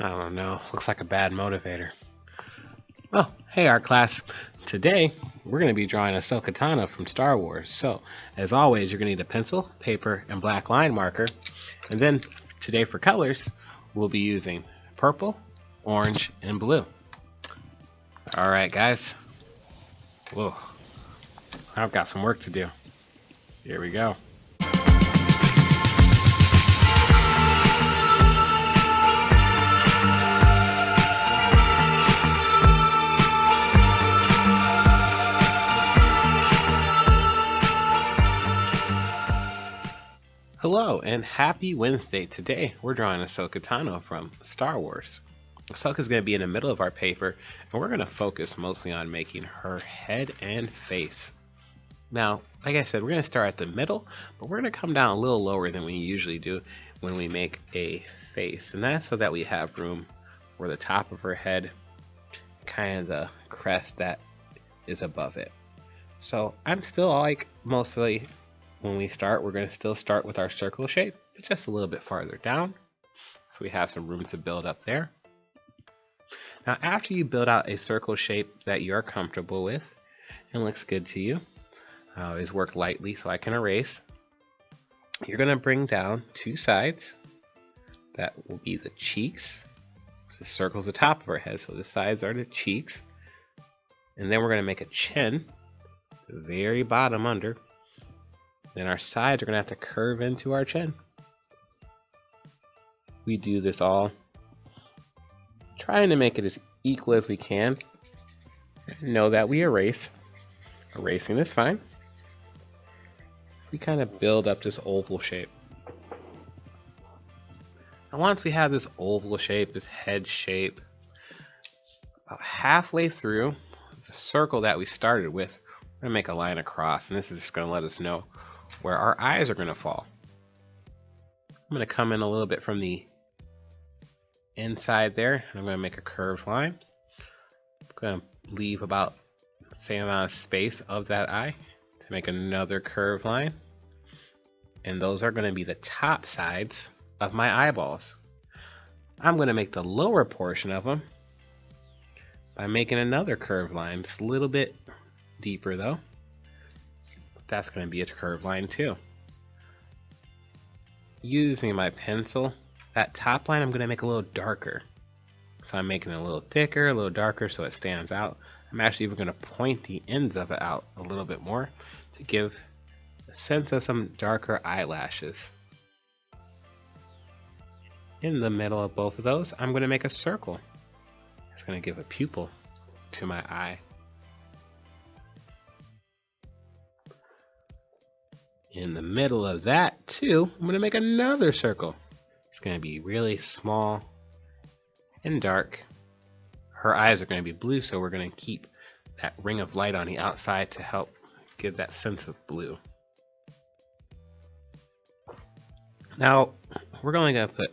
I don't know. Looks like a bad motivator. Oh, hey art class. Today we're going to be drawing Ahsoka Tano from Star Wars. So, as always, you're going to need a pencil, paper, and black line marker. And then today for colors, we'll be using purple, orange, and blue. All right, guys. Whoa. I've got some work to do. Here we go. Hello and happy Wednesday. Today we're drawing Ahsoka Tano from Star Wars. Ahsoka's going to be in the middle of our paper and we're going to focus mostly on making her head and face. Now, like I said, we're going to start at the middle, but we're going to come down a little lower than we usually do when we make a face. And that's so that we have room for the top of her head, kind of the crest that is above it. So I'm still like mostly when we start, we're going to still start with our circle shape, but just a little bit farther down. So we have some room to build up there. Now, after you build out a circle shape that you're comfortable with and looks good to you, I always work lightly so I can erase. You're going to bring down two sides. That will be the cheeks. The circle's the top of our head, so the sides are the cheeks. And then we're going to make a chin, the very bottom under. Then our sides are going to have to curve into our chin. We do this all trying to make it as equal as we can. Know that we erase. Erasing is fine. So we kind of build up this oval shape. And once we have this oval shape, this head shape, about halfway through the circle that we started with, we're going to make a line across, and this is just going to let us know where our eyes are going to fall. I'm going to come in a little bit from the inside there, and I'm going to make a curved line. I'm going to leave about the same amount of space of that eye to make another curved line. And those are going to be the top sides of my eyeballs. I'm going to make the lower portion of them by making another curved line, just a little bit deeper though. That's going to be a curved line too. Using my pencil, that top line I'm going to make a little darker. So I'm making it a little thicker, a little darker so it stands out. I'm actually even going to point the ends of it out a little bit more to give a sense of some darker eyelashes. In the middle of both of those, I'm going to make a circle. It's going to give a pupil to my eye. In the middle of that too, I'm going to make another circle. It's going to be really small and dark. Her eyes are going to be blue, so we're going to keep that ring of light on the outside to help give that sense of blue. Now, we're only going to put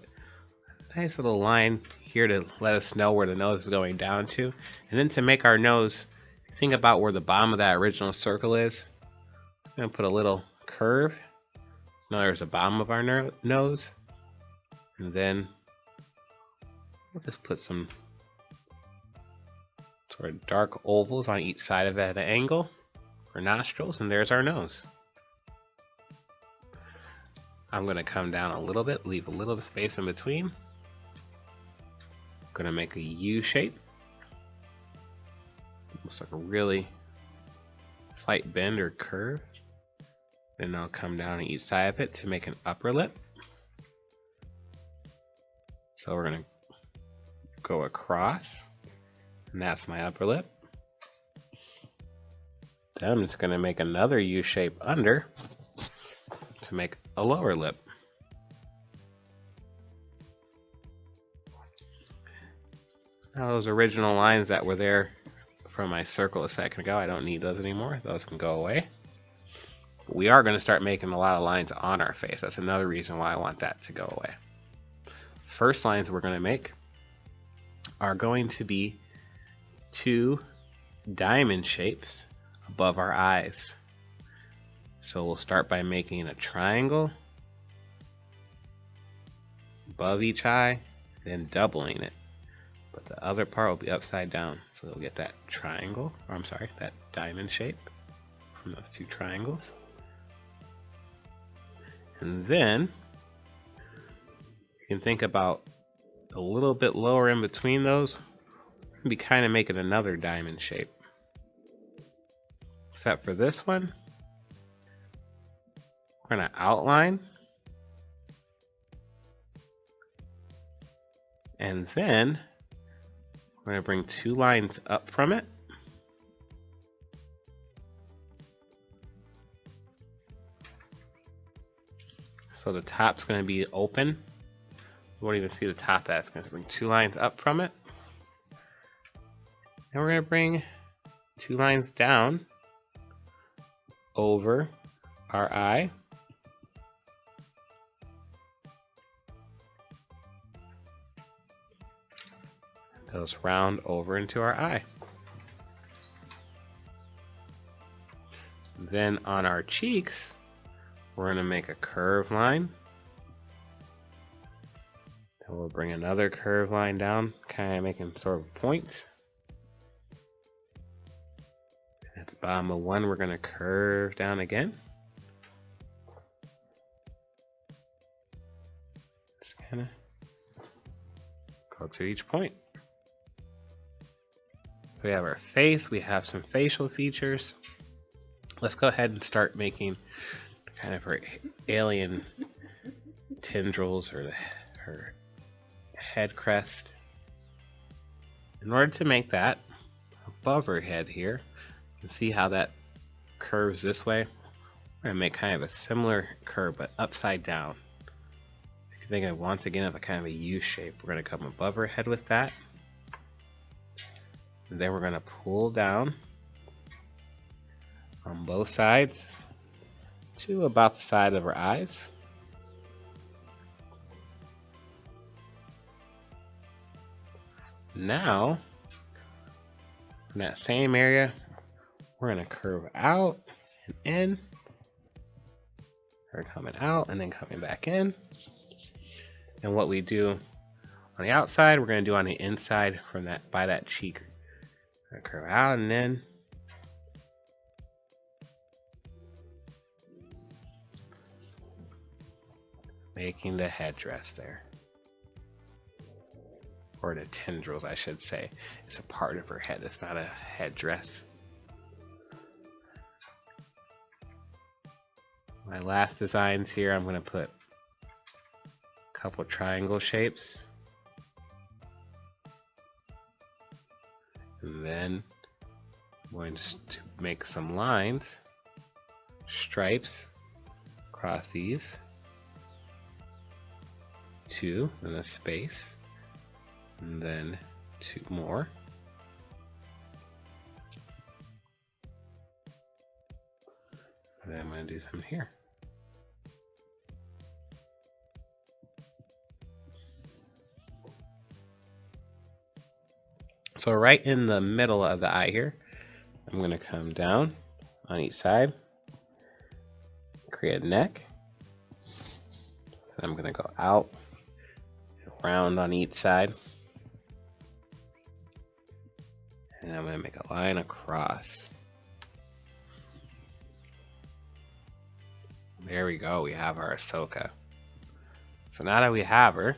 a nice little line here to let us know where the nose is going down to. And then to make our nose, think about where the bottom of that original circle is. I'm going to put a little curve. Now there's the bottom of our nose, and then we'll just put some sort of dark ovals on each side of it at an angle for nostrils, and there's our nose. I'm going to come down a little bit, leave a little bit of space in between. I'm going to make a U shape. Looks like a really slight bend or curve. Then I'll come down on each side of it to make an upper lip. So we're going to go across, and that's my upper lip. Then I'm just going to make another U shape under to make a lower lip. Now those original lines that were there from my circle a second ago, I don't need those anymore. Those can go away. We are going to start making a lot of lines on our face. That's another reason why I want that to go away. First lines we're going to make are going to be two diamond shapes above our eyes. So we'll start by making a triangle above each eye, then doubling it. But the other part will be upside down. So we'll get that triangle, or I'm sorry, that diamond shape from those two triangles. And then you can think about a little bit lower in between those. We'll be kind of making another diamond shape. Except for this one, we're going to outline. And then we're going to bring 2 lines up from it. So the top's going to be open. You won't even see the top of that. It's going to bring 2 lines up from it. And we're going to bring 2 lines down over our eye. Those round over into our eye. Then on our cheeks, we're going to make a curved line. Then we'll bring another curved line down, kind of making sort of points. At the bottom of one, we're going to curve down again. Just kind of go to each point. So we have our face, we have some facial features. Let's go ahead and start making kind of her alien tendrils or her head crest. In order to make that above her head here, you can see how that curves this way. We're going to make kind of a similar curve but upside down. You can think of once again of a kind of a U shape. We're going to come above her head with that. And then we're going to pull down on both sides to about the side of her eyes. Now, from that same area, we're going to curve out and in. We're coming out and then coming back in. And what we do on the outside, we're going to do on the inside from that by that cheek. We're going to curve out and in. Making the headdress there. Or the tendrils, I should say. It's a part of her head. It's not a headdress. My last designs here, I'm going to put a couple triangle shapes. And then I'm going to make some lines, stripes across these. 2 in a space. And then 2 more. And then I'm going to do some here. So right in the middle of the eye here, I'm going to come down on each side, create a neck, and I'm going to go out, round on each side, and I'm going to make a line across. There we go, we have our Ahsoka. So now that we have her,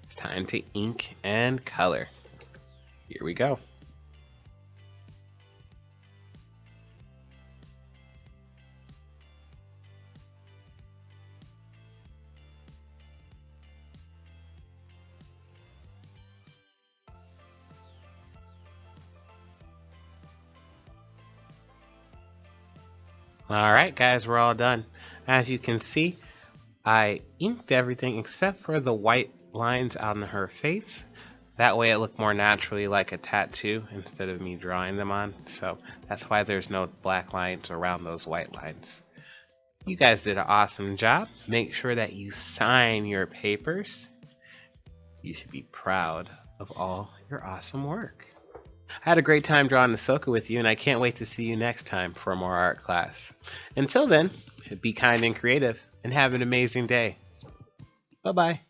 it's time to ink and color. Here we go. Alright guys, we're all done. As you can see, I inked everything except for the white lines on her face. That way it looked more naturally like a tattoo instead of me drawing them on. So that's why there's no black lines around those white lines. You guys did an awesome job. Make sure that you sign your papers. You should be proud of all your awesome work. I had a great time drawing Ahsoka with you, and I can't wait to see you next time for more art class. Until then, be kind and creative, and have an amazing day. Bye-bye.